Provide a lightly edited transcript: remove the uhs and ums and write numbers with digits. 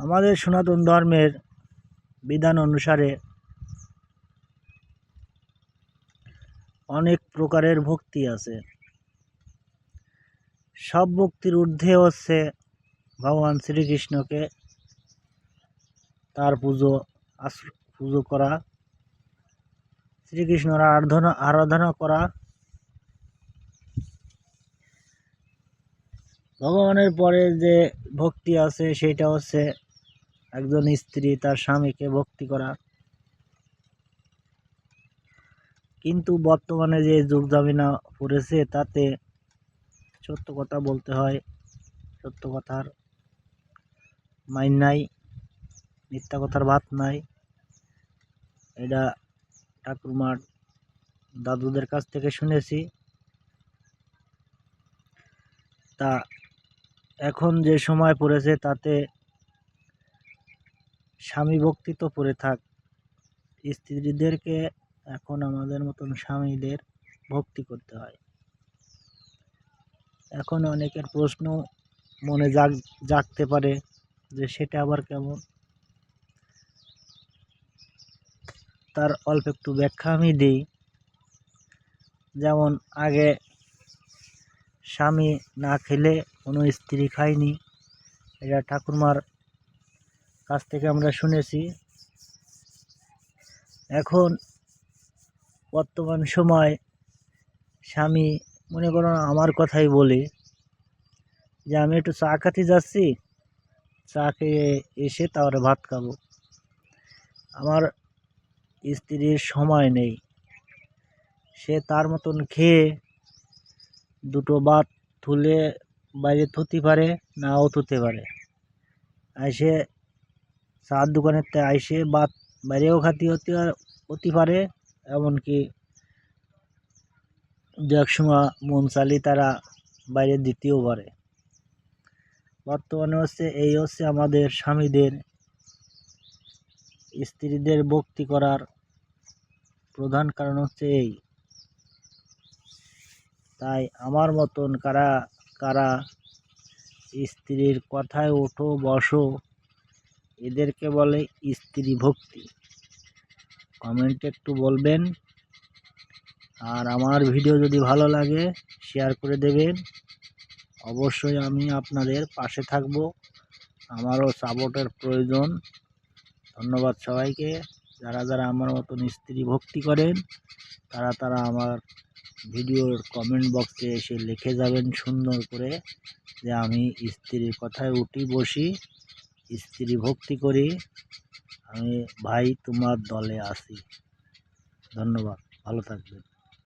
আমাদের সনাতন ধর্মের বিধান অনুসারে অনেক প্রকারের ভক্তি আছে। সব ভক্তির ঊর্ধ্বে হচ্ছে ভগবান শ্রীকৃষ্ণকে তার পুজো করা, শ্রীকৃষ্ণর আরাধনা করা। ভগবানের পরে যে ভক্তি আছে সেটা হচ্ছে একজন স্ত্রী তার স্বামীকে ভক্তি করা। কিন্তু বর্তমানে যে যুগ জামিনা পড়েছে তাতে সত্য কথা বলতে হয়, সত্য কথার মাইন নাই, মিথ্যা কথার ভাত নাই। এটা ঠাকুরমার দাদুদের কাছ থেকে শুনেছি। তা এখন যে সময় পড়েছে তাতে স্বামী ভক্তি তো পড়ে থাক, স্ত্রীদেরকে এখন আমাদের মতন স্বামীদের ভক্তি করতে হয়। এখন অনেকের প্রশ্ন মনে জাগতে পারে যে সেটা আবার কেমন। তার অল্প একটু ব্যাখ্যা আমি দিই। যেমন আগে স্বামী না খেলে কোনো স্ত্রী খায়নি, এটা ঠাকুরমার কাছ থেকে আমরা শুনেছি। এখন বর্তমান সময় স্বামী, মনে করুন আমার কথাই বলি, যে আমি একটু চা খেতে যাচ্ছি, চা খেয়ে এসে তারপরে ভাত খাবো। আমার স্ত্রীর সময় নেই, সে তার মতন খেয়ে দুটো ভাত তুলে বাইরে থুতে পারে, নাও থুতে পারে। আইসে চার দোকানের থেকে আইসে ভাত বাইরেও হতে পারে, এমনকি দু এক সময় মন চালি তারা বাইরে দিতেও পারে। বর্তমানে এই হচ্ছে আমাদের স্বামীদের স্ত্রীদের ভক্তি করার প্রধান কারণ হচ্ছে এই। তাই আমার মতন কারা কারা স্ত্রীর কথায় ওঠো বসো, এদেরকে বলে স্ত্রী ভক্তি। কমেন্টে একটু বলবেন। আর আমার ভিডিও যদি ভালো লাগে শেয়ার করে দেবেন। অবশ্যই আমি আপনাদের পাশে থাকব, আমারও সাপোর্টের প্রয়োজন। ধন্যবাদ সবাইকে। যারা যারা আমার মতন স্ত্রী ভক্তি করেন তারা আমার ভিডিওর কমেন্ট বক্সে এসে লিখে যাবেন সুন্দর করে যে আমি স্ত্রীর কথায় উঠি বসি, স্ত্রী ভক্তি করি, আমি ভাই তোমার দলে আছি। ধন্যবাদ, ভালো থাকবেন।